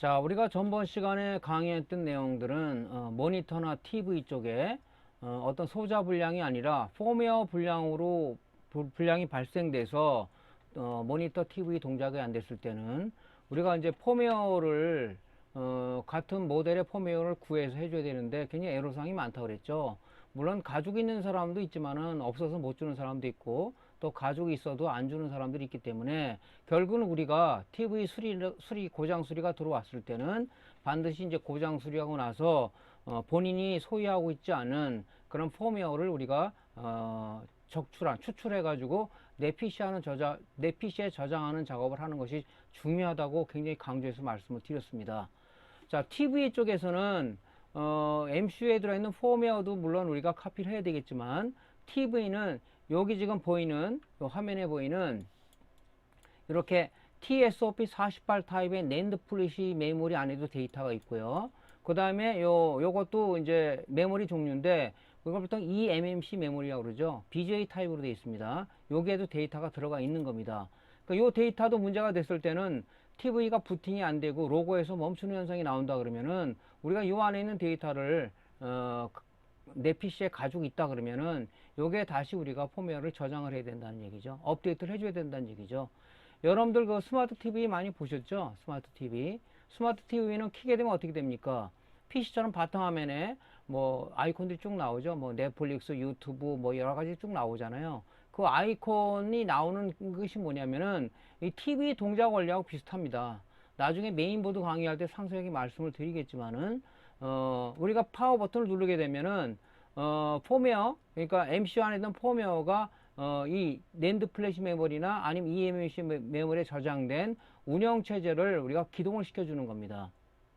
자, 우리가 전번 시간에 강의했던 내용들은 모니터나 TV 쪽에 어떤 소자 불량이 아니라 펌웨어 불량으로 불량이 발생돼서 모니터 TV 동작이 안 됐을 때는 우리가 이제 펌웨어를 같은 모델의 펌웨어를 구해서 해줘야 되는데 굉장히 애로사항이 많다고 그랬죠. 물론 가죽이 있는 사람도 있지만은 없어서 못 주는 사람도 있고 또 가죽이 있어도 안 주는 사람들이 있기 때문에 결국은 우리가 TV 수리 고장 수리가 들어왔을 때는 반드시 이제 고장 수리하고 나서 본인이 소유하고 있지 않은 그런 펌웨어를 우리가 추출해 가지고 내 PC에 저장하는 작업을 하는 것이 중요하다고 굉장히 강조해서 말씀을 드렸습니다. 자, TV 쪽에서는 MCU에 들어있는 펌웨어도 물론 우리가 카피를 해야 되겠지만 TV는 여기 지금 보이는 화면에 보이는 이렇게 TSOP48 타입의 NAND 플래시 메모리 안에도 데이터가 있고요. 그 다음에 요것도 이제 메모리 종류인데 이걸 보통 eMMC 메모리라고 그러죠. BGA 타입으로 되어 있습니다. 여기에도 데이터가 들어가 있는 겁니다. 그러니까 요 데이터도 문제가 됐을 때는 TV가 부팅이 안 되고 로고에서 멈추는 현상이 나온다 그러면은 우리가 요 안에 있는 데이터를 내 PC에 가지고 있다 그러면은 요게 다시 우리가 펌웨어를 저장을 해야 된다는 얘기죠. 업데이트를 해줘야 된다는 얘기죠. 여러분들 그 스마트 TV 많이 보셨죠? 스마트 TV. 스마트 TV는 키게 되면 어떻게 됩니까? PC처럼 바탕화면에 뭐 아이콘들이 쭉 나오죠. 뭐 넷플릭스, 유튜브 뭐 여러 가지 쭉 나오잖아요. 그 아이콘이 나오는 것이 뭐냐면은 이 TV 동작 원리하고 비슷합니다. 나중에 메인보드 강의할 때 상세하게 말씀을 드리겠지만은 우리가 파워 버튼을 누르게 되면은 펌웨어, 그러니까 MCU 안에 있는 펌웨어가 이 낸드 플래시 메모리나 아니면 eMMC 메모리에 저장된 운영체제를 우리가 기동을 시켜주는 겁니다.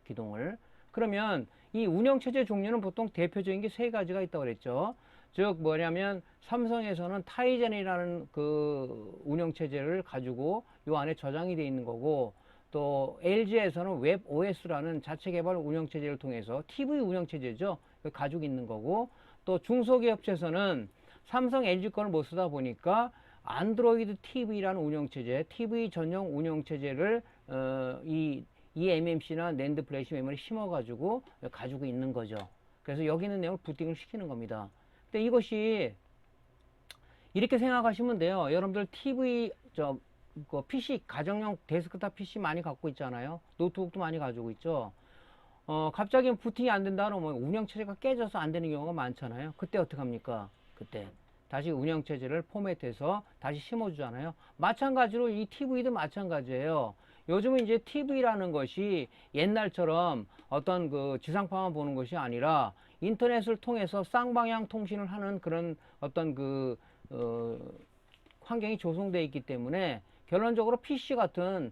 기동을. 그러면 이 운영체제 종류는 보통 대표적인 게 세 가지가 있다고 그랬죠. 즉 뭐냐면 삼성에서는 타이젠이라는 그 운영체제를 가지고 요 안에 저장이 되어 있는 거고, 또 LG에서는 웹 OS라는 자체 개발 운영체제를 통해서 TV 운영체제죠. 가지고 있는 거고, 또 중소기업체에서는 삼성 LG 거를 못 쓰다 보니까 안드로이드 TV라는 운영체제, TV 전용 운영체제를 이 eMMC나 낸드 플래시 메모리 심어가지고 가지고 있는 거죠. 그래서 여기 있는 내용을 부팅을 시키는 겁니다. 근데 이것이 이렇게 생각하시면 돼요. 여러분들 TV 그 PC 가정용 데스크탑 PC 많이 갖고 있잖아요. 노트북도 많이 가지고 있죠. 갑자기 부팅이 안 된다 그러면 운영체제가 깨져서 안 되는 경우가 많잖아요. 그때 어떻게 합니까? 그때 다시 운영체제를 포맷해서 다시 심어주잖아요. 마찬가지로 이 TV도 마찬가지예요. 요즘은 이제 TV라는 것이 옛날처럼 어떤 그 지상파만 보는 것이 아니라 인터넷을 통해서 쌍방향 통신을 하는 그런 어떤 그 환경이 조성되어 있기 때문에 결론적으로 PC 같은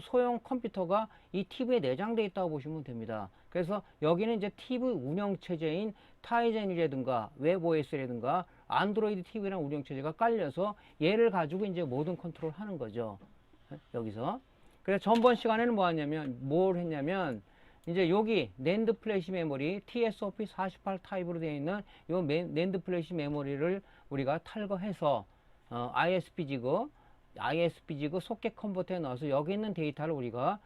소형 컴퓨터가 이 TV에 내장되어 있다고 보시면 됩니다. 그래서 여기는 이제 TV 운영체제인 타이젠이라든가 웹OS라든가 안드로이드 TV라는 운영체제가 깔려서 얘를 가지고 이제 모든 컨트롤 하는 거죠. 여기서. 그래서 전번 시간에는 뭘 했냐면, 이제 여기 낸드 플래시 메모리 TSOP48 타입으로 되어 있는 이 낸드 플래시 메모리를 우리가 탈거해서 ISP 지그 소켓 컨버터에 넣어서 여기 있는 데이터를 우리가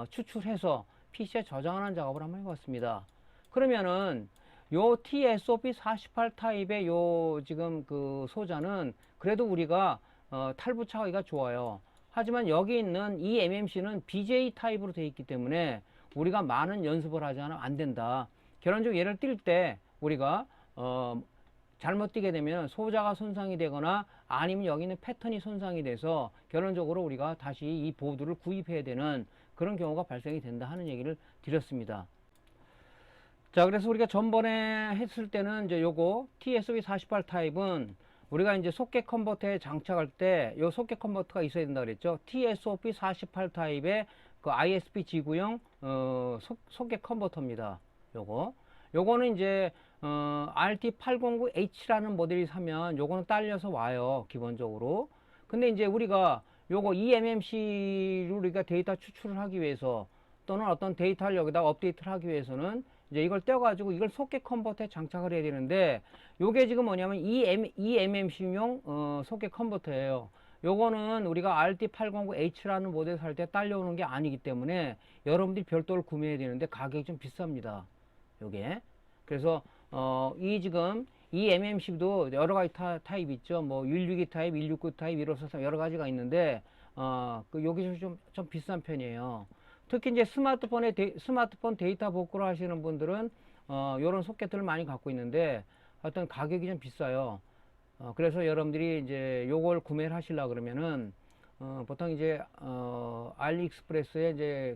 추출해서 PC에 저장하는 작업을 한번 해봤습니다. 그러면은 요 TSOP48 타입의 요 지금 그 소자는 그래도 우리가 탈부착하기가 좋아요. 하지만 여기 있는 이 eMMC는 BJ 타입으로 되어 있기 때문에 우리가 많은 연습을 하지 않으면 안 된다. 결론적으로 얘를 뛸 때 우리가 잘못 뛰게 되면 소자가 손상이 되거나 아니면 여기 있는 패턴이 손상이 돼서 결론적으로 우리가 다시 이 보드를 구입해야 되는 그런 경우가 발생이 된다 하는 얘기를 드렸습니다. 자, 그래서 우리가 전번에 했을 때는 이제 요거 TSV48 타입은 우리가 이제 소켓 컨버터에 장착할 때 요 소켓 컨버터가 있어야 된다 그랬죠. TSOP48 타입의 그 ISP 지구형 소켓 컨버터입니다. 요거는 이제 RT809H라는 모델이 사면 요거는 딸려서 와요, 기본적으로. 근데 이제 우리가 요거 eMMC로 우리가 데이터 추출을 하기 위해서 또는 어떤 데이터를 여기다 업데이트를 하기 위해서는 이제 이걸 떼어가지고 이걸 소켓 컨버터에 장착을 해야 되는데, 요게 지금 뭐냐면 eMMC용 소켓 컨버터예요. 요거는 우리가 RT809H라는 모델 살 때 딸려오는 게 아니기 때문에 여러분들이 별도로 구매해야 되는데 가격이 좀 비쌉니다. 요게. 그래서 이 지금 이 MMC도 여러 가지 타입 있죠. 뭐 162 타입, 169 타입, 1543 여러 가지가 있는데 여기서 좀 비싼 편이에요. 특히 이제 스마트폰 데이터 복구를 하시는 분들은 요런 소켓들을 많이 갖고 있는데 어떤 가격이 좀 비싸요. 그래서 여러분들이 이제 요걸 구매를 하시려 그러면은 보통 이제 알리익스프레스에 이제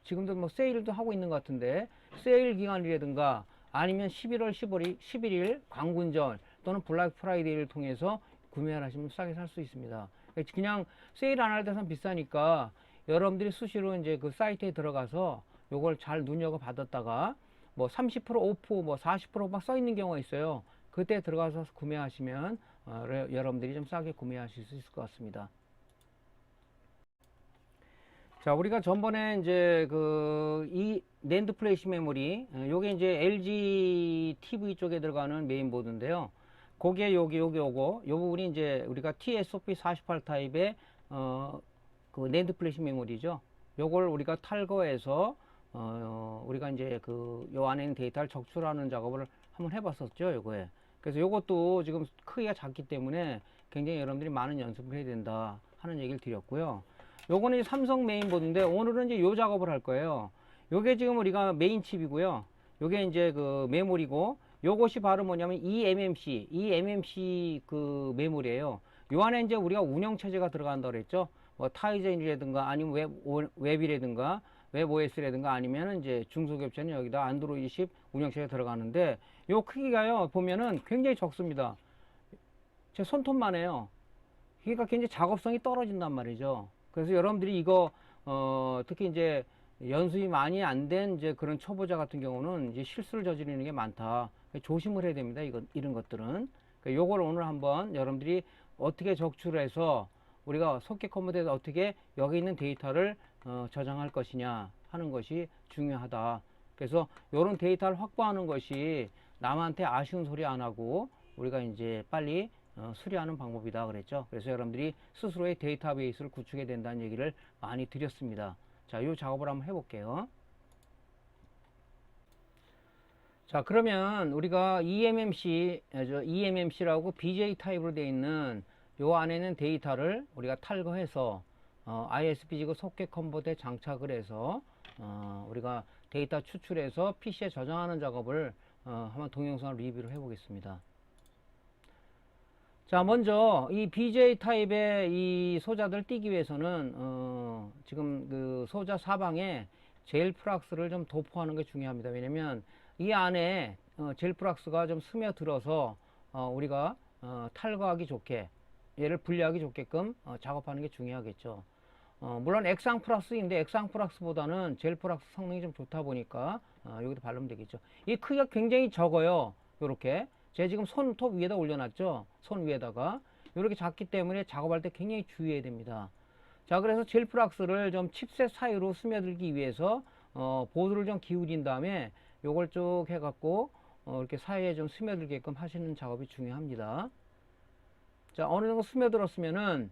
지금도 뭐 세일도 하고 있는 것 같은데 세일 기간이라든가 아니면 11월 11일 광군절 또는 블랙 프라이데이를 통해서 구매를 하시면 싸게 살 수 있습니다. 그냥 세일 안 할 때선 비싸니까 여러분들이 수시로 이제 그 사이트에 들어가서 요걸 잘 눈여겨 받았다가 뭐 30% 오프 뭐 40%막 써 있는 경우가 있어요. 그때 들어가서 구매하시면 여러분들이 좀 싸게 구매하실 수 있을 것 같습니다. 자, 우리가 전번에 이제 이 낸드 플래시 메모리, 요게 이제 LG TV 쪽에 들어가는 메인보드인데요. 거기에 요거, 요 부분이 이제 우리가 TSOP 48 타입의 그 낸드 플래시 메모리죠. 요걸 우리가 탈거해서 우리가 이제 요 안에 있는 데이터를 적출하는 작업을 한번 해봤었죠, 요거에. 그래서 요것도 지금 크기가 작기 때문에 굉장히 여러분들이 많은 연습을 해야 된다 하는 얘기를 드렸고요. 요거는 이제 삼성 메인보드인데 오늘은 이제 요 작업을 할 거예요. 요게 지금 우리가 메인 칩이고요. 요게 이제 그 메모리고 요것이 바로 뭐냐면 eMMC 그 메모리예요. 요 안에 이제 우리가 운영체제가 들어간다고 그랬죠. 뭐 타이젠이라든가 아니면 웹이라든가 웹 OS라든가 아니면 이제 중소기업체는 여기다 안드로이드 10 운영체제가 들어가는데 요 크기가요 보면은 굉장히 적습니다. 제 손톱만 해요. 그러니까 굉장히 작업성이 떨어진단 말이죠. 그래서 여러분들이 이거 특히 이제 연습이 많이 안 된 이제 그런 초보자 같은 경우는 이제 실수를 저지르는 게 많다. 조심을 해야 됩니다. 이런 것들은. 요걸 오늘 한번 여러분들이 어떻게 적출해서 우리가 소켓 컴퓨터에서 어떻게 여기 있는 데이터를 저장할 것이냐 하는 것이 중요하다. 그래서 이런 데이터를 확보하는 것이 남한테 아쉬운 소리 안 하고 우리가 이제 빨리 수리하는 방법이다 그랬죠. 그래서 여러분들이 스스로의 데이터베이스를 구축해야 된다는 얘기를 많이 드렸습니다. 자, 이 작업을 한번 해볼게요. 자, 그러면 우리가 eMMC라고 BJ 타입으로 되어 있는 요 안에는 데이터를 우리가 탈거해서 ISP 소켓 컨버터에 장착을 해서 우리가 데이터 추출해서 PC에 저장하는 작업을 한번 동영상을 리뷰를 해보겠습니다. 자, 먼저 이 BJ 타입의 이 소자들 띄기 위해서는 지금 그 소자 사방에 젤 프락스를 좀 도포하는 게 중요합니다. 왜냐면 이 안에 젤 프락스가 좀 스며들어서 우리가 탈거하기 좋게 얘를 분리하기 좋게끔 작업하는 게 중요하겠죠. 물론 액상 프락스인데 액상 프락스보다는 젤 프락스 성능이 좀 좋다 보니까 여기도 바르면 되겠죠. 이 크기가 굉장히 적어요. 요렇게 제가 지금 손톱 위에다 올려놨죠. 손 위에다가 이렇게 작기 때문에 작업할 때 굉장히 주의해야 됩니다. 자, 그래서 젤 프락스를 좀 칩셋 사이로 스며들기 위해서 보드를 좀 기울인 다음에 요걸 쭉 해갖고 이렇게 사이에 좀 스며들게끔 하시는 작업이 중요합니다. 자, 어느 정도 스며들었으면은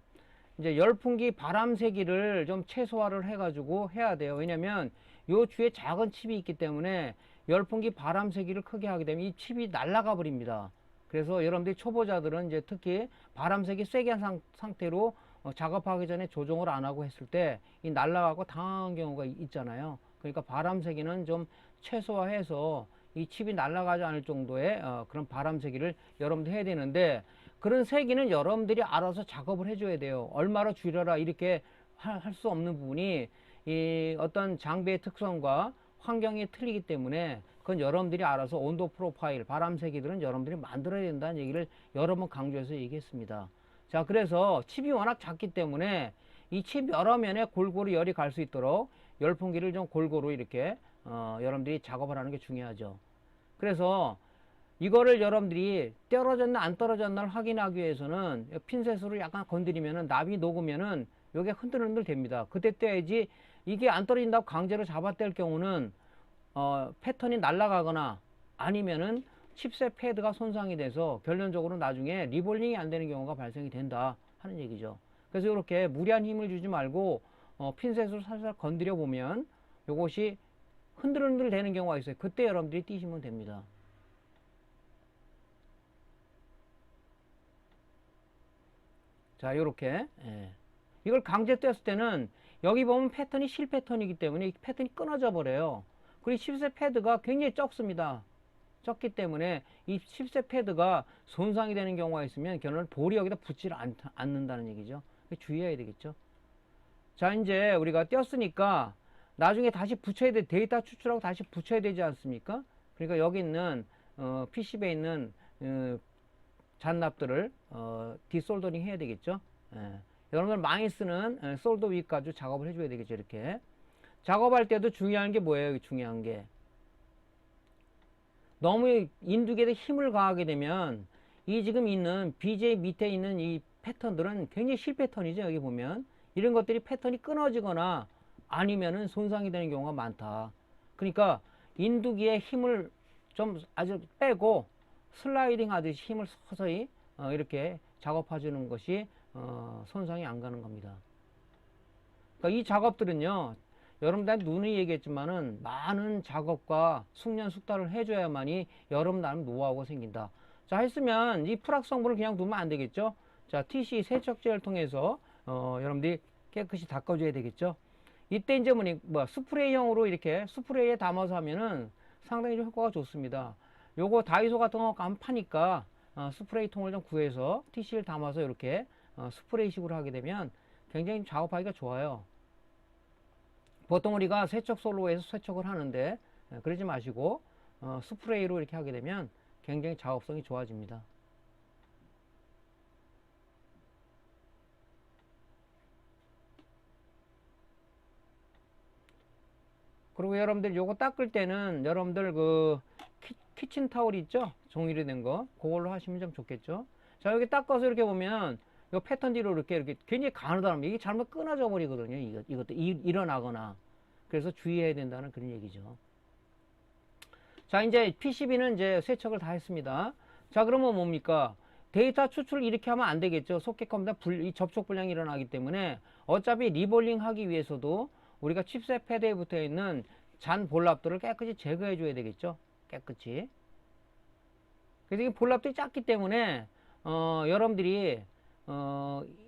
이제 열풍기 바람 세기를 좀 최소화를 해가지고 해야 돼요. 왜냐면 요 주에 작은 칩이 있기 때문에 열풍기 바람 세기를 크게 하게 되면 이 칩이 날아가 버립니다. 그래서 여러분들이 초보자들은 이제 특히 바람 세기 세게 한 상태로 작업하기 전에 조정을 안 하고 했을 때 이 날아가고 당한 경우가 있잖아요. 그러니까 바람 세기는 좀 최소화해서 이 칩이 날아가지 않을 정도의 그런 바람 세기를 여러분들 해야 되는데 그런 세기는 여러분들이 알아서 작업을 해줘야 돼요. 얼마로 줄여라 이렇게 할 수 없는 부분이 이 어떤 장비의 특성과 환경이 틀리기 때문에 그건 여러분들이 알아서 온도 프로파일, 바람 세기들은 여러분들이 만들어야 된다는 얘기를 여러 번 강조해서 얘기했습니다. 자, 그래서 칩이 워낙 작기 때문에 이 칩 여러 면에 골고루 열이 갈 수 있도록 열풍기를 좀 골고루 이렇게 여러분들이 작업을 하는 게 중요하죠. 그래서 이거를 여러분들이 떨어졌나 안 떨어졌나를 확인하기 위해서는 핀셋으로 약간 건드리면은 납이 녹으면은 요게 흔들흔들 됩니다. 그때 떼야지. 이게 안 떨어진다고 강제로 잡아뗄 경우는 패턴이 날아가거나 아니면은 칩셋 패드가 손상이 돼서 결론적으로 나중에 리볼링이 안 되는 경우가 발생이 된다. 하는 얘기죠. 그래서 이렇게 무리한 힘을 주지 말고 핀셋으로 살살 건드려 보면 요것이 흔들흔들 되는 경우가 있어요. 그때 여러분들이 뛰시면 됩니다. 자, 요렇게. 예. 이걸 강제 뗐을 때는 여기 보면 패턴이 실 패턴이기 때문에 이 패턴이 끊어져 버려요. 그리고 10세 패드가 굉장히 적습니다. 적기 때문에 이 10세 패드가 손상이 되는 경우가 있으면 결론은 볼이 여기다 붙지 않는다는 얘기죠. 주의해야 되겠죠. 자, 이제 우리가 띄었으니까 나중에 다시 붙여야 돼. 데이터 추출하고 다시 붙여야 되지 않습니까? 그러니까 여기 있는 PCB에 있는 잔납들을 디솔더링 해야 되겠죠. 예. 여러분들 많이 쓰는 솔더 윗 가지고 작업을 해줘야 되겠죠. 이렇게 작업할 때도 중요한 게 뭐예요? 중요한 게 너무 인두개에 힘을 가하게 되면 이 지금 있는 BJ 밑에 있는 이 패턴들은 굉장히 실 패턴이죠. 여기 보면 이런 것들이 패턴이 끊어지거나 아니면은 손상이 되는 경우가 많다. 그러니까 인두기에 힘을 좀 아주 빼고 슬라이딩 하듯이 힘을 서서히 이렇게 작업해 주는 것이 손상이 안 가는 겁니다. 그러니까 이 작업들은요, 여러분들한테 누누이 얘기했지만은 많은 작업과 숙련숙달을 해줘야만이 여러분 나름 노하우가 생긴다. 자, 했으면 이 프락 성분을 그냥 두면 안 되겠죠. 자, TC 세척제를 통해서 여러분들이 깨끗이 닦아줘야 되겠죠. 이때 이제 스프레이형으로 이렇게 스프레이에 담아서 하면은 상당히 좀 효과가 좋습니다. 요거 다이소 같은 거 가면 파니까 스프레이 통을 좀 구해서 TC를 담아서 이렇게 스프레이식으로 하게 되면 굉장히 작업하기가 좋아요. 보통 우리가 세척 솔로에서 세척을 하는데 그러지 마시고 스프레이로 이렇게 하게 되면 굉장히 작업성이 좋아집니다. 그리고 여러분들 요거 닦을 때는 여러분들 그 키친 타올 있죠? 종이로 된 거 그걸로 하시면 좀 좋겠죠. 자, 여기 닦아서 이렇게 보면 요 패턴 뒤로 이렇게 굉장히 가느다라면 이게 잘못 끊어져 버리거든요. 이것도 일어나거나. 그래서 주의해야 된다는 그런 얘기죠. 자, 이제 PCB는 이제 세척을 다 했습니다. 자, 그러면 뭡니까? 데이터 추출 이렇게 하면 안 되겠죠. 소켓 컴퓨터 이 접촉 불량이 일어나기 때문에 어차피 리볼링 하기 위해서도 우리가 칩셋 패드에 붙어 있는 잔 볼랍들을 깨끗이 제거해 줘야 되겠죠. 깨끗이. 그래서 이 볼랍들이 작기 때문에 여러분들이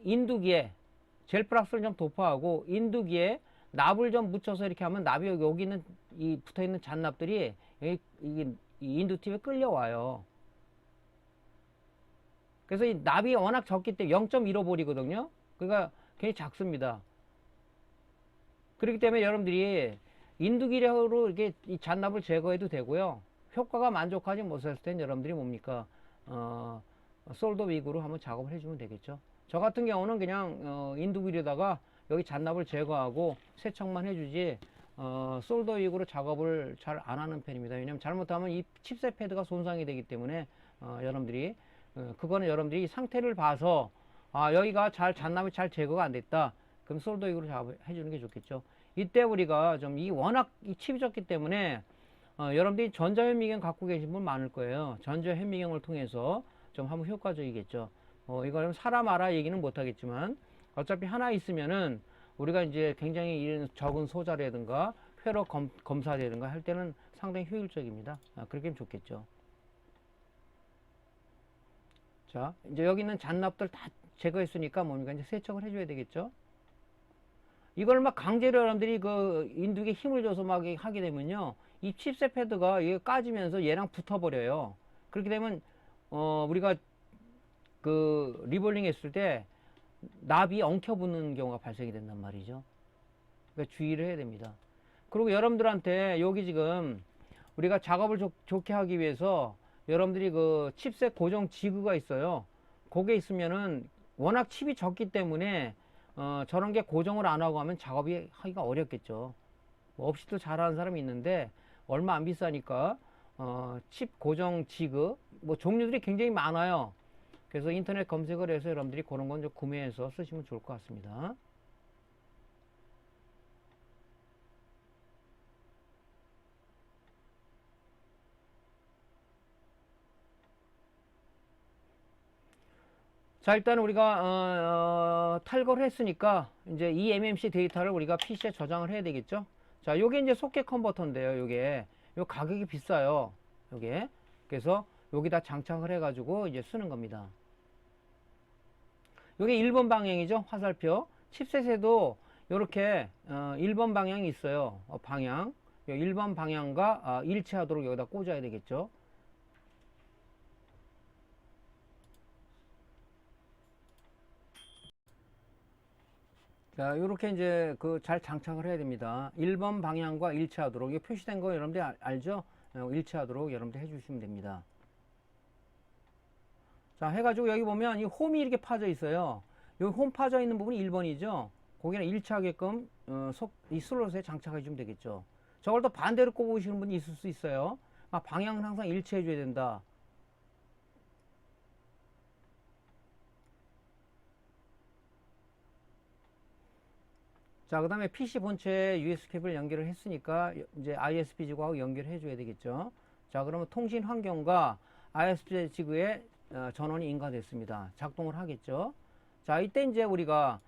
인두기에 젤 플락스를 좀 도포하고 인두기에 납을 좀 묻혀서 이렇게 하면 납이 여기 있는 이 붙어 있는 잔납들이 이 인두 팁에 끌려와요. 그래서 이 납이 워낙 적기 때문에 0.15볼이거든요. 그러니까 굉장히 작습니다. 그렇기 때문에 여러분들이 인두기력으로 이렇게 이 잔납을 제거해도 되고요. 효과가 만족하지 못했을 땐 여러분들이 뭡니까? 솔더 윅으로 한번 작업을 해주면 되겠죠. 저 같은 경우는 그냥 인두기에다가 여기 잔납을 제거하고 세척만 해주지 솔더 윅으로 작업을 잘 안 하는 편입니다. 왜냐면 잘못하면 이 칩셋 패드가 손상이 되기 때문에 여러분들이 그거는 여러분들이 상태를 봐서 여기가 잔납이 잘 제거가 안 됐다. 그럼 솔더 윅으로 해주는 게 좋겠죠. 이때 우리가 좀 워낙 이 칩이 적기 때문에 여러분들이 전자현미경 갖고 계신 분 많을 거예요. 전자현미경을 통해서 좀 하면 효과적이겠죠. 이거는 사람 알아 얘기는 못 하겠지만 어차피 하나 있으면은 우리가 이제 굉장히 이런 적은 소자라든가 회로 검사라든가 할 때는 상당히 효율적입니다. 그렇게 하면 좋겠죠. 자, 이제 여기 있는 잔납들 다 제거했으니까 뭡니까? 이제 세척을 해줘야 되겠죠. 이걸 막 강제로 여러분들이 그 인두기에 힘을 줘서 막 하게 되면요. 이 칩셋 패드가 이게 까지면서 얘랑 붙어버려요. 그렇게 되면, 우리가 그 리볼링 했을 때 납이 엉켜붙는 경우가 발생이 된단 말이죠. 그러니까 주의를 해야 됩니다. 그리고 여러분들한테 여기 지금 우리가 작업을 좋게 하기 위해서 여러분들이 그 칩셋 고정 지그가 있어요. 그게 있으면은 워낙 칩이 적기 때문에 저런 게 고정을 안 하고 하면 작업이 하기가 어렵겠죠. 뭐 없이도 잘하는 사람이 있는데 얼마 안 비싸니까 칩 고정 지그 뭐 종류들이 굉장히 많아요. 그래서 인터넷 검색을 해서 여러분들이 그런 건 좀 구매해서 쓰시면 좋을 것 같습니다. 자, 일단 우리가 탈거를 했으니까 이제 이 MMC 데이터를 우리가 PC에 저장을 해야 되겠죠. 자, 요게 이제 소켓 컨버터인데요. 요게 요 가격이 비싸요. 요게. 그래서 여기다 장착을 해 가지고 이제 쓰는 겁니다. 요게 1번 방향이죠. 화살표. 칩셋에도 요렇게 1번 방향이 있어요. 방향. 요 1번 방향과 일치하도록 여기다 꽂아야 되겠죠. 자, 요렇게 이제 그 잘 장착을 해야 됩니다. 1번 방향과 일치하도록. 이게 표시된 거 여러분들 알죠? 일치하도록 여러분들 해주시면 됩니다. 자, 해가지고 여기 보면 이 홈이 이렇게 파져 있어요. 여기 홈 파져 있는 부분이 1번이죠. 거기랑 일치하게끔 이 슬롯에 장착해 주면 되겠죠. 저걸 또 반대로 꼽으시는 분이 있을 수 있어요. 방향은 항상 일치해 줘야 된다. 자, 그 다음에 PC 본체에 USB 케이블 연결을 했으니까 이제 ISP 지구하고 연결해 줘야 되겠죠. 자, 그러면 통신 환경과 ISP 지구에 전원이 인가됐습니다. 작동을 하겠죠. 자, 이때 이제 우리가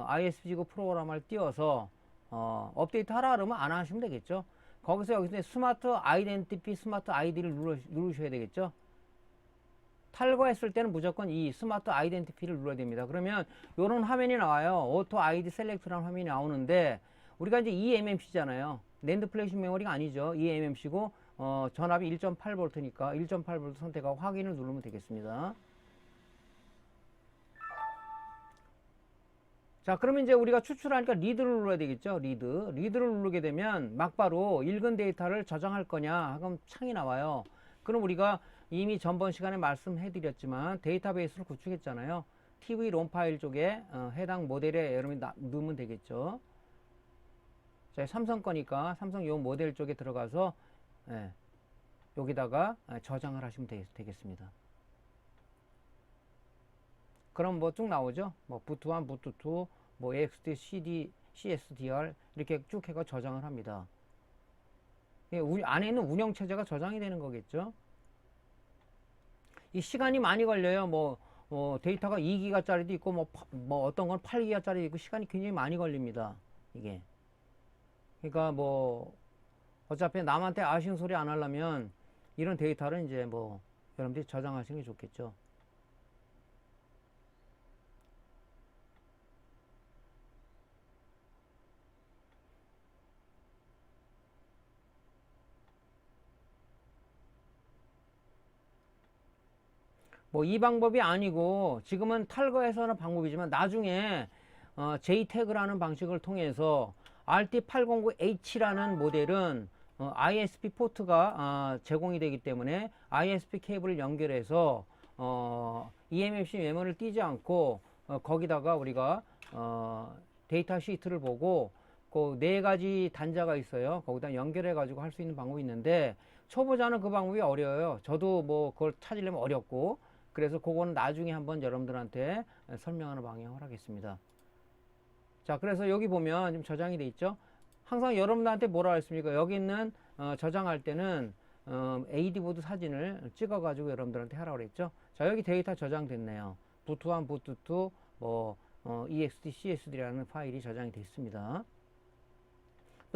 ISP 지구 프로그램을 띄워서 업데이트 하라 그러면 안 하시면 되겠죠. 거기서 여기서 스마트 아이덴티티 스마트 아이디를 누르셔야 되겠죠. 탈거했을 때는 무조건 이 스마트 아이덴티티를 눌러야 됩니다. 그러면 이런 화면이 나와요. 오토 아이디 셀렉트라는 화면이 나오는데 우리가 이제 eMMC잖아요. 낸드 플래시 메모리가 아니죠. eMMC고 전압이 1.8V니까 1.8V 선택하고 확인을 누르면 되겠습니다. 자, 그러면 이제 우리가 추출하니까 리드를 눌러야 되겠죠. 리드를 누르게 되면 막바로 읽은 데이터를 저장할 거냐 하면 창이 나와요. 그럼 우리가 이미 전번 시간에 말씀해 드렸지만 데이터베이스를 구축했잖아요. TV 롬 파일 쪽에 해당 모델에 여러분이 넣으면 되겠죠. 자, 삼성 거니까 삼성 요 모델 쪽에 들어가서 여기다가 저장을 하시면 되겠습니다. 그럼 뭐 쭉 나오죠. 뭐 부트1, 부트2, 뭐 AXD, CD, CSDR 이렇게 쭉 해가 저장을 합니다. 안에 있는 운영체제가 저장이 되는 거겠죠. 이 시간이 많이 걸려요. 데이터가 2기가짜리도 있고 뭐 어떤 건 8기가짜리도 있고 시간이 굉장히 많이 걸립니다. 이게. 그러니까 뭐 어차피 남한테 아쉬운 소리 안 하려면 이런 데이터를 이제 뭐 여러분들이 저장하시는 게 좋겠죠. 뭐 이 방법이 아니고 지금은 탈거해서 하는 방법이지만 나중에 JTAG라는 방식을 통해서 RT809H라는 모델은 ISP 포트가 제공이 되기 때문에 ISP 케이블을 연결해서 eMMC 메모를 띄지 않고 거기다가 우리가 데이터 시트를 보고 그 네 가지 단자가 있어요. 거기다 연결해 가지고 할 수 있는 방법이 있는데 초보자는 그 방법이 어려워요. 저도 뭐 그걸 찾으려면 어렵고 그래서 그거는 나중에 한번 여러분들한테 설명하는 방향을 하겠습니다. 자, 그래서 여기 보면 지금 저장이 돼 있죠. 항상 여러분들한테 뭐라 했습니까? 여기 있는 저장할 때는 AD보드 사진을 찍어 가지고 여러분들한테 하라고 그랬죠. 자, 여기 데이터 저장됐네요. 부트1, 부트2, 뭐 EXT, CSD라는 파일이 저장이 되어 있습니다.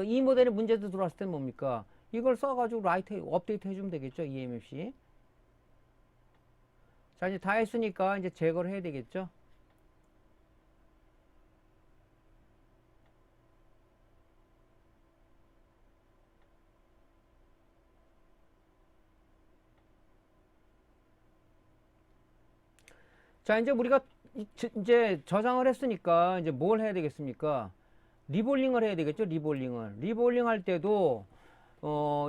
이 모델의 문제도 들어왔을 때는 뭡니까? 이걸 써가지고 업데이트 해주면 되겠죠. eMMC. 자, 이제 다 했으니까 이제 제거를 해야 되겠죠. 자, 이제 우리가 이제 저장을 했으니까 이제 뭘 해야 되겠습니까? 리볼링을 해야 되겠죠. 리볼링 할 때도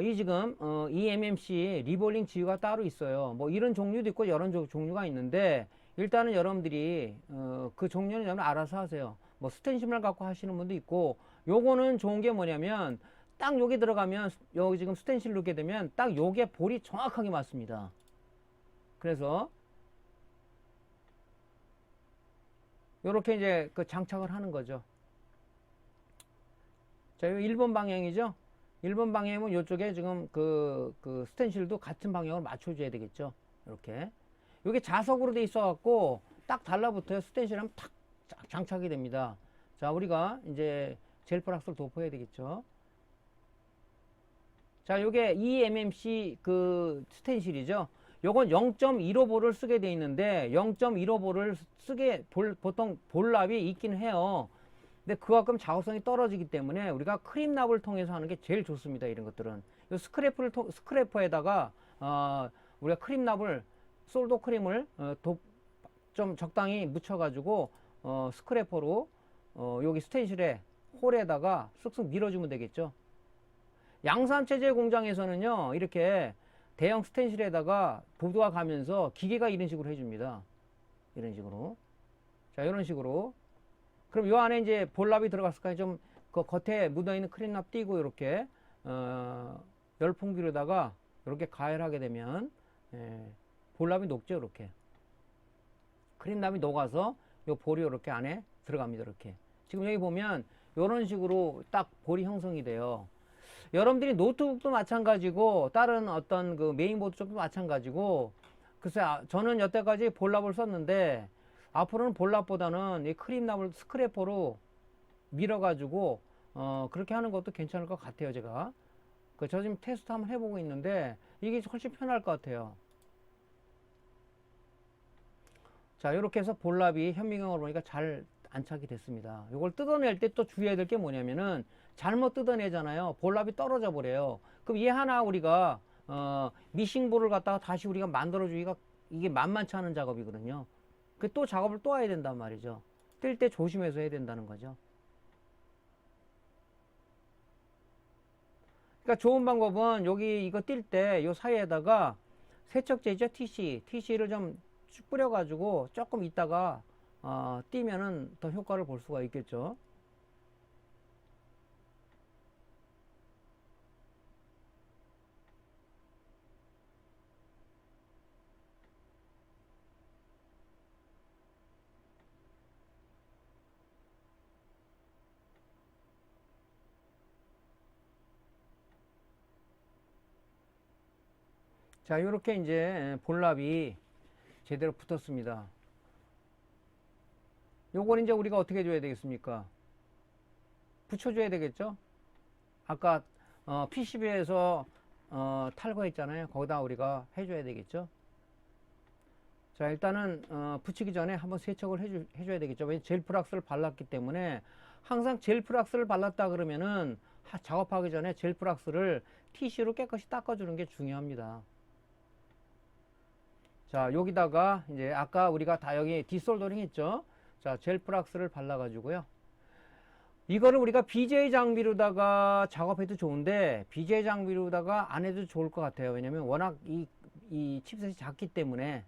이 지금 eMMC 리볼링 지휘가 따로 있어요. 뭐 이런 종류도 있고 여러 종류가 있는데 일단은 여러분들이 그 종류는 여러분 알아서 하세요. 뭐 스텐심을 갖고 하시는 분도 있고 요거는 좋은 게 뭐냐면 딱 여기 들어가면 여기 지금 스텐실 넣게 되면 딱 요게 볼이 정확하게 맞습니다. 그래서 요렇게 이제 그 장착을 하는 거죠. 자, 이 1번 방향이죠. 1번 방향이면 이쪽에 지금 그 스텐실도 같은 방향으로 맞춰줘야 되겠죠. 이렇게. 이게 자석으로 돼 있어 갖고 딱 달라붙어요. 스텐실 하면 탁 장착이 됩니다. 자, 우리가 이제 젤 프락스를 도포해야 되겠죠. 자, 요게 eMMC 그 스텐실이죠. 요건 0.15V를 쓰게 돼 있는데 0.15V를 쓰게 보통 볼납이 있긴 해요. 근데 그만큼 작업성이 떨어지기 때문에 우리가 크림납을 통해서 하는 게 제일 좋습니다. 이런 것들은 요 스크래퍼에다가 우리가 크림납을 솔더 크림을 좀 적당히 묻혀가지고 스크래퍼로 여기 스텐실에 홀에다가 쓱쓱 밀어주면 되겠죠. 양산체제 공장에서는요 이렇게 대형 스텐실에다가 보드가 가면서 기계가 이런 식으로 해줍니다. 이런 식으로. 자, 이런 식으로. 그럼 요 안에 이제 볼납이 들어갔을까요? 좀 그 겉에 묻어있는 크림납 띄고 이렇게 열풍기로다가 이렇게 가열하게 되면 볼납이 녹죠. 이렇게 크림납이 녹아서 요 볼이 이렇게 안에 들어갑니다. 이렇게 지금 여기 보면 이런 식으로 딱 볼이 형성이 돼요. 여러분들이 노트북도 마찬가지고 다른 어떤 그 메인보드 쪽도 마찬가지고 글쎄 저는 여태까지 볼납을 썼는데 앞으로는 볼납보다는 이 크림납을 스크래퍼로 밀어가지고 그렇게 하는 것도 괜찮을 것 같아요. 제가 저 지금 테스트 한번 해보고 있는데 이게 훨씬 편할 것 같아요. 자, 이렇게 해서 볼납이 현미경으로 보니까 잘 안착이 됐습니다. 이걸 뜯어낼 때 또 주의해야 될 게 뭐냐면은 잘못 뜯어내잖아요. 볼납이 떨어져 버려요. 그럼 얘 하나 우리가 미싱볼을 갖다가 다시 우리가 만들어 주기가 이게 만만치 않은 작업이거든요. 그 또 작업을 또 해야 된단 말이죠. 뜰 때 조심해서 해야 된다는 거죠. 그러니까 좋은 방법은 여기 이거 뛸 때 요 사이에다가 세척제죠. TC를 좀 쭉 뿌려가지고 조금 있다가 띄면은 더 효과를 볼 수가 있겠죠. 자, 이렇게 이제 볼납이 제대로 붙었습니다. 요걸 이제 우리가 어떻게 해줘야 되겠습니까? 붙여줘야 되겠죠? 아까 PCB에서 탈거했잖아요. 거기다 우리가 해줘야 되겠죠? 자, 일단은 붙이기 전에 한번 세척을 해줘야 되겠죠. 왜냐면 젤 프락스를 발랐기 때문에 항상 젤 프락스를 발랐다 그러면은 작업하기 전에 젤 프락스를 TC로 깨끗이 닦아주는 게 중요합니다. 자, 여기다가 이제 아까 우리가 다 여기 디솔더링 했죠. 자, 젤 프락스를 발라 가지고요. 이거를 우리가 BJ 장비로다가 작업해도 좋은데 BJ 장비로다가 안 해도 좋을 것 같아요. 왜냐면 워낙 이 칩셋이 작기 때문에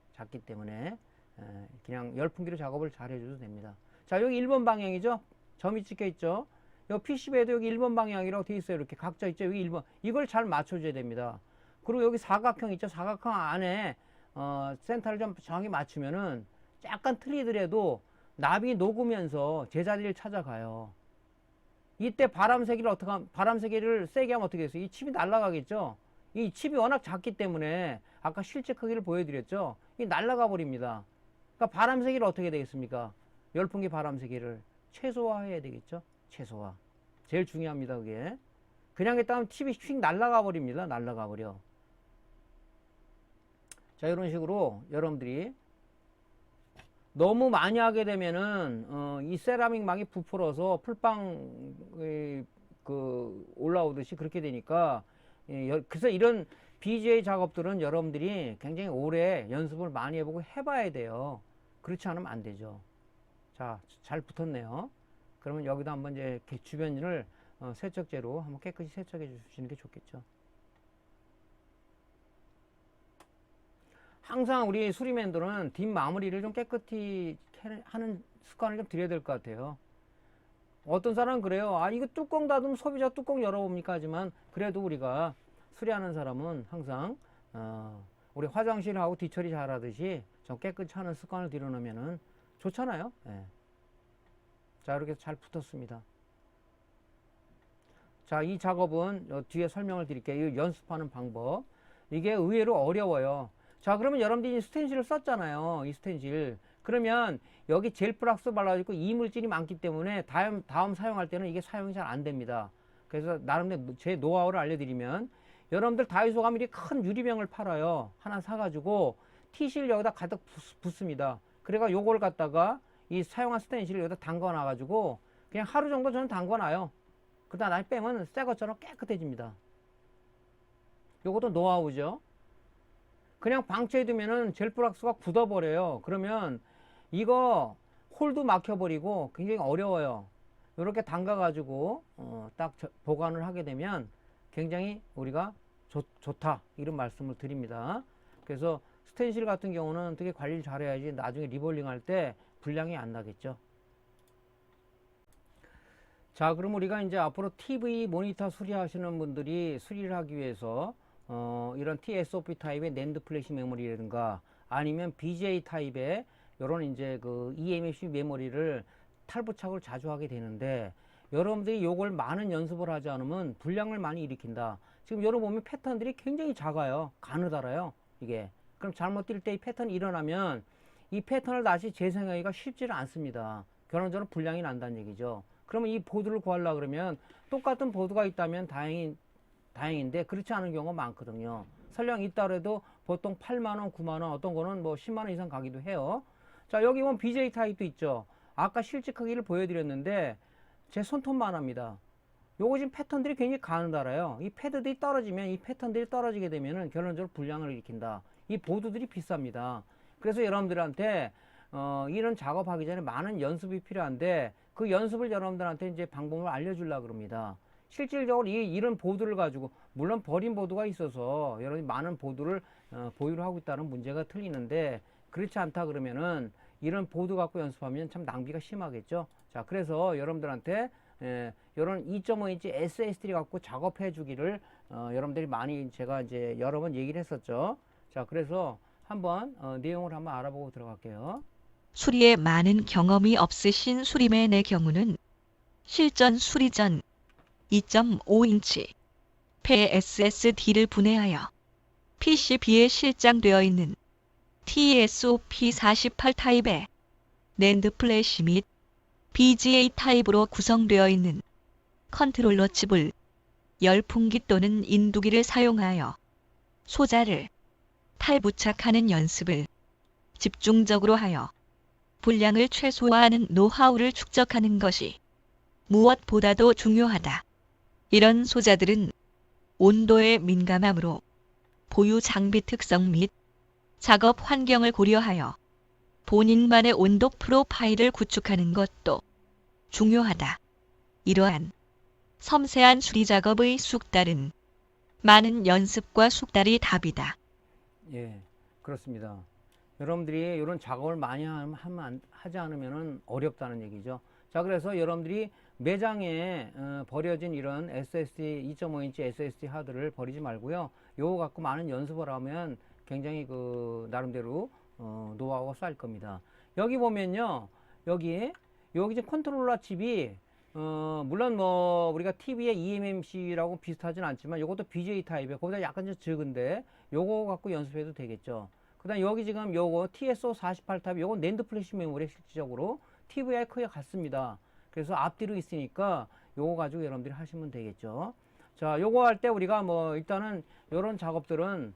그냥 열풍기로 작업을 잘 해줘도 됩니다. 자, 여기 1번 방향이죠. 점이 찍혀 있죠. 이 PCB에도 여기 1번 방향이라고 되어 있어요. 이렇게 각져 있죠. 여기 1번. 이걸 잘 맞춰줘야 됩니다. 그리고 여기 사각형 있죠. 사각형 안에 센터를 좀 정확히 맞추면은 약간 틀리더라도 납이 녹으면서 제자리를 찾아가요. 이때 바람 세기를 세게 하면 어떻게 됐어요? 이 칩이 날아가겠죠? 이 칩이 워낙 작기 때문에 아까 실제 크기를 보여드렸죠? 이 날아가 버립니다. 그러니까 바람 세기를 어떻게 되겠습니까? 열풍기 바람 세기를 최소화해야 되겠죠? 최소화. 제일 중요합니다, 그게. 그냥 했다면 칩이 휙 날아가 버립니다. 날아가 버려. 자, 이런 식으로 여러분들이 너무 많이 하게 되면은 이 세라믹 망이 부풀어서 풀빵 올라오듯이 그렇게 되니까 그래서 이런 BGA 작업들은 여러분들이 굉장히 오래 연습을 많이 해보고 해봐야 돼요. 그렇지 않으면 안 되죠. 자, 잘 붙었네요. 그러면 여기도 한번 이제 주변을 세척제로 한번 깨끗이 세척해 주시는 게 좋겠죠. 항상 우리 수리맨들은 뒷 마무리를 좀 깨끗이 하는 습관을 좀 들여야 될 것 같아요. 어떤 사람은 그래요. 아, 이거 뚜껑 닫으면 소비자 뚜껑 열어봅니까? 하지만 그래도 우리가 수리하는 사람은 항상 우리 화장실하고 뒤처리 잘하듯이 좀 깨끗이 하는 습관을 들여놓으면 좋잖아요. 네. 자, 이렇게 잘 붙었습니다. 자, 이 작업은 뒤에 설명을 드릴게요. 이 연습하는 방법. 이게 의외로 어려워요. 자, 그러면 여러분들이 스텐실을 썼잖아요. 이 스텐실. 그러면 여기 젤플락스 발라지고 이물질이 많기 때문에 다음 사용할 때는 이게 사용이 잘 안 됩니다. 그래서 나름대로 제 노하우를 알려드리면, 여러분들 다이소 가면 이렇게 큰 유리병을 팔아요. 하나 사가지고 티실 여기다 가득 붓습니다. 그래가 요걸 갖다가 이 사용한 스테인실을 여기다 담가 놔가지고 그냥 하루 정도 저는 담가 놔요. 그다음 나중에 빼면 새 것처럼 깨끗해집니다. 요것도 노하우죠. 그냥 방치해두면은 젤플락스가 굳어버려요. 그러면 이거 홀도 막혀버리고 굉장히 어려워요. 이렇게 담가가지고 딱 보관을 하게 되면 굉장히 우리가 좋다, 이런 말씀을 드립니다. 그래서 스텐실 같은 경우는 되게 관리를 잘해야지 나중에 리볼링 할 때 불량이 안 나겠죠. 자, 그럼 우리가 이제 앞으로 TV 모니터 수리하시는 분들이 수리를 하기 위해서 이런 TSOP 타입의 낸드 플래시 메모리라든가 아니면 BGA 타입의 이런 이제 그 eMMC 메모리를 탈부착을 자주 하게 되는데, 여러분들이 요걸 많은 연습을 하지 않으면 불량을 많이 일으킨다. 지금 여러분 보면 패턴들이 굉장히 작아요. 가느다라요, 이게. 그럼 잘못 뛸 때 이 패턴이 일어나면 이 패턴을 다시 재생하기가 쉽지는 않습니다. 결론적으로 불량이 난다는 얘기죠. 그러면 이 보드를 구하려고 그러면 똑같은 보드가 있다면 다행인데 그렇지 않은 경우가 많거든요. 설령 있다 그래도 보통 8만원, 9만원, 어떤 거는 뭐 10만원 이상 가기도 해요. 자, 여기 보면 BJ 타입도 있죠. 아까 실제 크기를 보여드렸는데 제 손톱만 합니다. 요거 지금 패턴들이 굉장히 가느다라요. 이 패드들이 떨어지면, 이 패턴들이 떨어지게 되면은 결론적으로 불량을 일으킨다. 이 보드들이 비쌉니다. 그래서 여러분들한테 이런 작업하기 전에 많은 연습이 필요한데, 그 연습을 여러분들한테 이제 방법을 알려주려고 그럽니다. 실질적으로 이런 보드를 가지고, 물론 버린 보드가 있어서 여러분이 많은 보드를 보유를 하고 있다는 문제가 틀리는데, 그렇지 않다 그러면은 이런 보드 갖고 연습하면 참 낭비가 심하겠죠. 자, 그래서 여러분들한테 이런 2.5인치 SSD 갖고 작업해 주기를 여러분들이 많이 제가 이제 여러 번 얘기를 했었죠. 자, 그래서 한번 내용을 한번 알아보고 들어갈게요. 수리에 많은 경험이 없으신 수리맨의 경우는 실전 수리 전 2.5인치 폐 SSD를 분해하여 PCB에 실장되어 있는 TSOP48 타입의 낸드 플래시 및 BGA 타입으로 구성되어 있는 컨트롤러 칩을 열풍기 또는 인두기를 사용하여 소자를 탈부착하는 연습을 집중적으로 하여 불량을 최소화하는 노하우를 축적하는 것이 무엇보다도 중요하다. 이런 소자들은 온도에 민감하므로 보유 장비 특성 및 작업 환경을 고려하여 본인만의 온도 프로파일을 구축하는 것도 중요하다. 이러한 섬세한 수리 작업의 숙달은 많은 연습과 숙달이 답이다. 예, 그렇습니다. 여러분들이 이런 작업을 많이 하지 않으면 어렵다는 얘기죠. 자, 그래서 여러분들이 매장에 버려진 이런 SSD 2.5인치 SSD 하드를 버리지 말고요. 요거 갖고 많은 연습을 하면 굉장히 그 나름대로 노하우가 쌓일 겁니다. 여기 보면요, 여기 이제 컨트롤러 칩이 물론 뭐 우리가 TV의 eMMC라고 비슷하진 않지만 요것도 BGA 타입이에요. 거기다 약간 좀 적은데 요거 갖고 연습해도 되겠죠. 그 다음 여기 지금 요거 TSO48 타입, 요거 낸드 플래시 메모리 실질적으로 TV의 크기가 같습니다. 그래서 앞뒤로 있으니까 요거 가지고 여러분들이 하시면 되겠죠. 자, 요거 할 때 우리가 뭐 일단은 요런 작업들은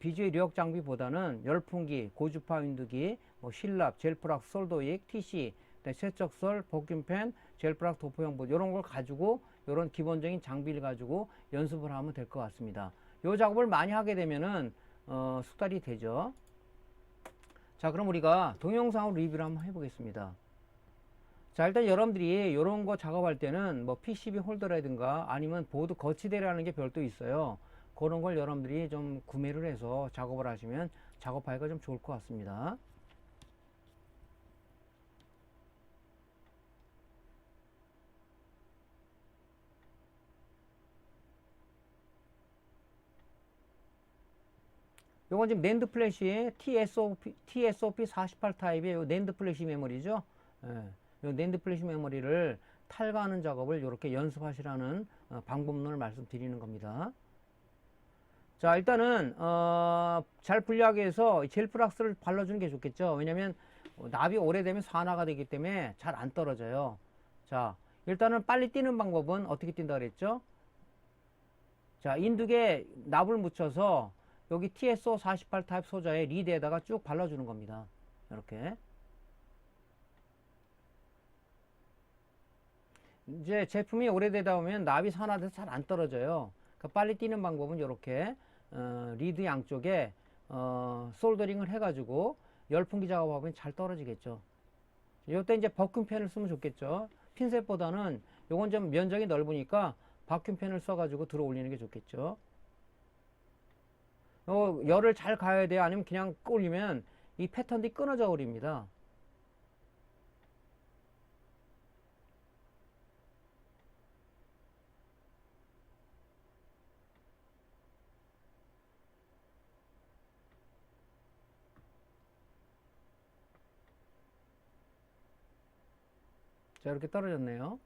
BGA 류역 장비보다는 열풍기, 고주파 윈드기, 뭐 실랍, 젤프락, 솔더익, TC, 세척설, 복균팬, 젤프락 도포형 보드, 이런 걸 가지고 이런 기본적인 장비를 가지고 연습을 하면 될 것 같습니다. 요 작업을 많이 하게 되면은 숙달이 되죠. 자, 그럼 우리가 동영상으로 리뷰를 한번 해보겠습니다. 자, 일단 여러분들이 이런 거 작업할 때는 뭐 PCB 홀더라든가 아니면 보드 거치대라는 게 별도 있어요. 그런 걸 여러분들이 좀 구매를 해서 작업을 하시면 작업하기가 좀 좋을 것 같습니다. 요건 지금 낸드 플래시의 TSOP48 타입의 요 낸드 플래시 메모리죠. 예, 요 낸드 플래시 메모리를 탈거하는 작업을 이렇게 연습하시라는 방법론을 말씀드리는 겁니다. 자, 일단은 잘 분리하기 위해서 젤프락스를 발라주는 게 좋겠죠. 왜냐면 납이 오래되면 산화가 되기 때문에 잘 안 떨어져요. 자, 일단은 빨리 뛰는 방법은 어떻게 뛴다 그랬죠? 자, 인두개 납을 묻혀서 여기 TSO48 타입 소자의 리드에다가 쭉 발라주는 겁니다. 이렇게. 이제 제품이 오래되다 보면 납이 산화돼서 잘 안 떨어져요. 그러니까 빨리 뛰는 방법은 이렇게 리드 양쪽에 솔더링을 해가지고 열풍기 작업하면 잘 떨어지겠죠. 이때 이제 버킹펜을 쓰면 좋겠죠. 핀셋보다는 요건 좀 면적이 넓으니까 바큐펜을 써가지고 들어 올리는 게 좋겠죠. 열을 잘 가야 돼요. 아니면 그냥 올리면 이 패턴이 끊어져 버립니다. 자, 이렇게 떨어졌네요.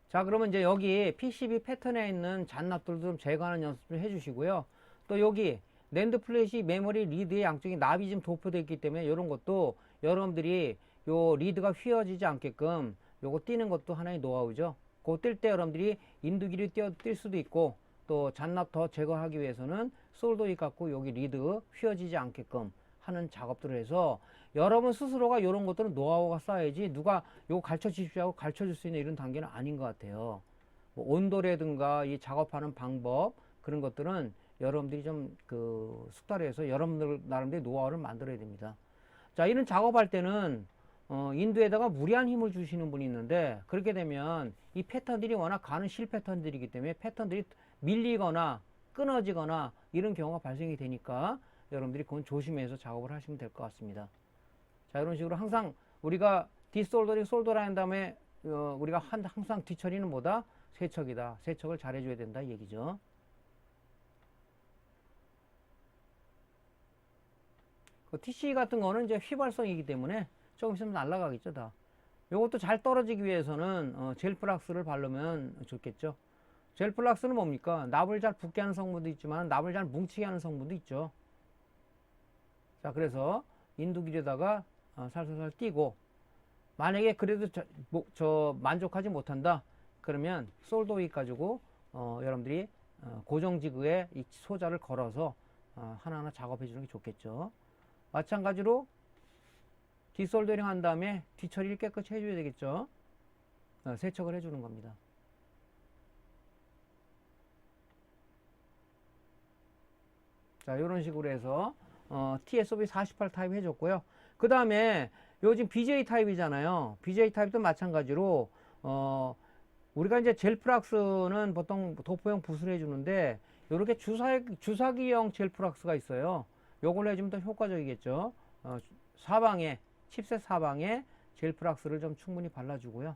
자, 그러면 이제 여기 PCB 패턴에 있는 잔납들도 좀 제거하는 연습 좀 해주시고요. 또 여기 낸드 플래시 메모리 리드의 양쪽에 납이 좀 도포되어 있기 때문에 이런 것도 여러분들이 요 리드가 휘어지지 않게끔 요거 띄는 것도 하나의 노하우죠. 그거 뜰 때 여러분들이 인두기를 뛸 수도 있고 또 잔납 더 제거하기 위해서는 솔더잇 갖고 여기 리드 휘어지지 않게끔 하는 작업들을 해서 여러분 스스로가 이런 것들은 노하우가 쌓여야지 누가 요거 가르쳐 주십시오 하고 가르쳐 줄 수 있는 이런 단계는 아닌 것 같아요. 뭐 온도라든가 이 작업하는 방법 그런 것들은 여러분들이 좀 그 숙달을 해서 여러분들 나름대로 노하우를 만들어야 됩니다. 자, 이런 작업할 때는 인두에다가 무리한 힘을 주시는 분이 있는데 그렇게 되면 이 패턴들이 워낙 가는 실 패턴들이기 때문에 패턴들이 밀리거나 끊어지거나 이런 경우가 발생이 되니까 여러분들이 그건 조심해서 작업을 하시면 될 것 같습니다. 자, 이런 식으로 항상 우리가 디솔더링 솔더라 한 다음에 우리가 항상 뒤처리는 뭐다? 세척이다. 세척을 잘 해줘야 된다 이 얘기죠. 그 TC 같은 거는 이제 휘발성이기 때문에 조금 있으면 날아가겠죠 다. 요것도 잘 떨어지기 위해서는 젤플락스를 바르면 좋겠죠. 젤플락스는 뭡니까? 납을 잘 붙게 하는 성분도 있지만 납을 잘 뭉치게 하는 성분도 있죠. 자, 그래서 인두기에다가 살살살 띄고 만약에 그래도 저 만족하지 못한다 그러면 솔더잇 가지고 여러분들이 고정지그에 이 소자를 걸어서 하나하나 작업해 주는 게 좋겠죠. 마찬가지로 디솔더링 한 다음에 뒤처리를 깨끗이 해줘야 되겠죠. 세척을 해주는 겁니다. 자, 이런 식으로 해서 TSOB 48 타입 해줬고요. 그 다음에 요즘 BJ 타입이잖아요. BJ 타입도 마찬가지로 우리가 이제 젤프락스는 보통 도포형 붓을 해주는데 이렇게 주사기형 젤프락스가 있어요. 요걸 해주면 더 효과적이겠죠. 사방에 칩셋 사방에 젤프락스를 좀 충분히 발라주고요.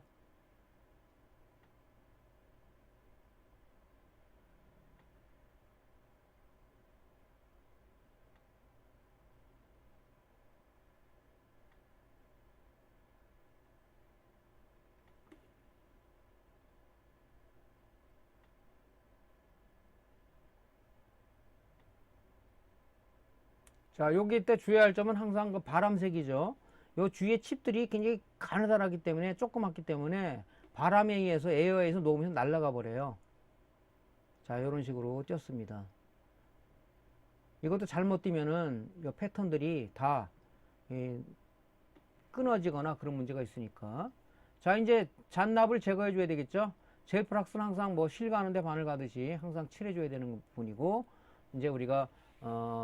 자, 여기 때 주의할 점은 항상 그 바람색이죠. 요 주위에 칩들이 굉장히 가느다랗기 때문에 조그맣기 때문에 바람에 의해서 에어에서 녹으면서 날아가 버려요. 자, 이런 식으로 띄었습니다. 이것도 잘못 띄면은 이 패턴들이 다 끊어지거나 그런 문제가 있으니까. 자, 이제 잔납을 제거해 줘야 되겠죠. 젤프락스는 항상 뭐 실가하는데 바늘 가듯이 항상 칠해 줘야 되는 부분이고 이제 우리가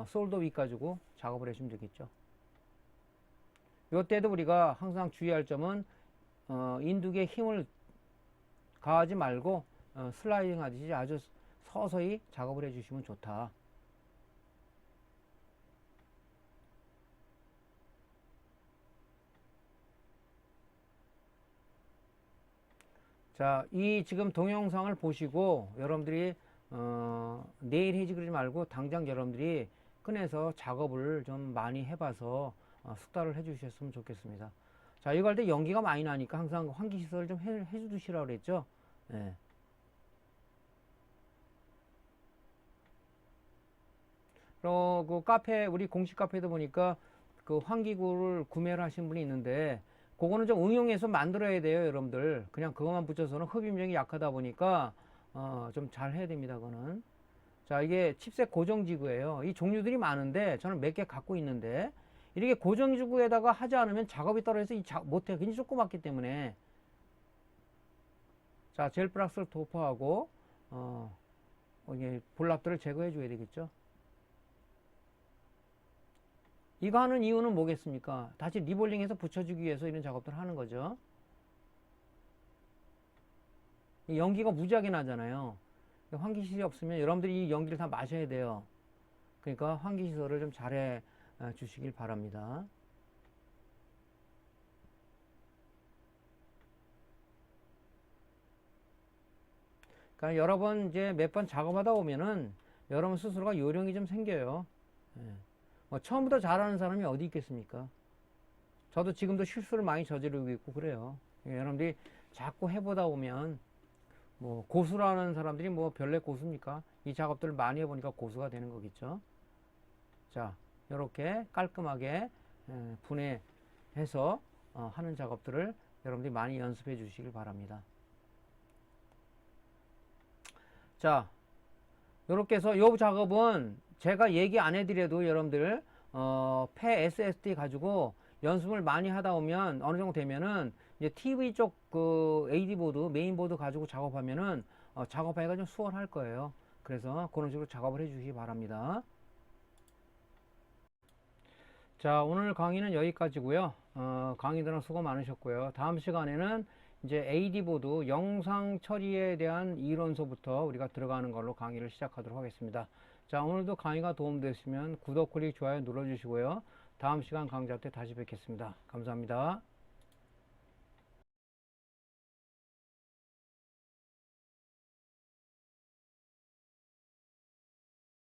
솔더 윗 가지고 작업을 해주면 되겠죠. 이때도 우리가 항상 주의할 점은 인두기에 힘을 가하지 말고 슬라이딩 하듯이 아주 서서히 작업을 해주시면 좋다. 자, 이 지금 동영상을 보시고 여러분들이 내일 해지 그러지 말고 당장 여러분들이 꺼내서 작업을 좀 많이 해봐서 숙달을 해주셨으면 좋겠습니다. 자, 이거 할 때 연기가 많이 나니까 항상 환기시설을 좀 해주시라고 그랬죠. 예. 그리고 그 카페, 우리 공식 카페도 보니까 그 환기구를 구매를 하신 분이 있는데 그거는 좀 응용해서 만들어야 돼요, 여러분들. 그냥 그것만 붙여서는 흡입력이 약하다 보니까 좀 잘 해야 됩니다, 그거는. 자, 이게 칩셋 고정지구예요. 이 종류들이 많은데 저는 몇 개 갖고 있는데 이렇게 고정지구에다가 하지 않으면 작업이 떨어져서 못해요. 굉장히 조그맣기 때문에. 자, 젤 플락스를 도포하고 이게 볼랍들을 제거해 줘야 되겠죠. 이거 하는 이유는 뭐겠습니까? 다시 리볼링해서 붙여주기 위해서 이런 작업들을 하는 거죠. 이 연기가 무지하게 나잖아요. 환기시설이 없으면 여러분들이 이 연기를 다 마셔야 돼요. 그러니까 환기시설을 좀 잘해 주시길 바랍니다. 그러니까 여러 번 이제 몇 번 작업하다 보면은 여러분 스스로가 요령이 좀 생겨요. 예. 뭐 처음부터 잘하는 사람이 어디 있겠습니까? 저도 지금도 실수를 많이 저지르고 있고 그래요. 예, 여러분들이 자꾸 해보다 보면 뭐 고수라는 사람들이 뭐 별내 고수입니까? 이 작업들을 많이 해보니까 고수가 되는 거겠죠. 자, 이렇게 깔끔하게 분해해서 하는 작업들을 여러분들이 많이 연습해 주시길 바랍니다. 자, 이렇게 해서 이 작업은 제가 얘기 안 해드려도 여러분들 폐 SSD 가지고 연습을 많이 하다 보면 어느 정도 되면은 이제 TV 쪽 그 AD 보드, 메인보드 가지고 작업하면은 작업하기가 좀 수월할 거예요. 그래서 그런 식으로 작업을 해 주시기 바랍니다. 자, 오늘 강의는 여기까지고요. 강의들은 수고 많으셨고요. 다음 시간에는 이제 AD 보드 영상 처리에 대한 이론서부터 우리가 들어가는 걸로 강의를 시작하도록 하겠습니다. 자, 오늘도 강의가 도움되시면 구독, 클릭, 좋아요 눌러주시고요. 다음 시간 강좌 때 다시 뵙겠습니다. 감사합니다.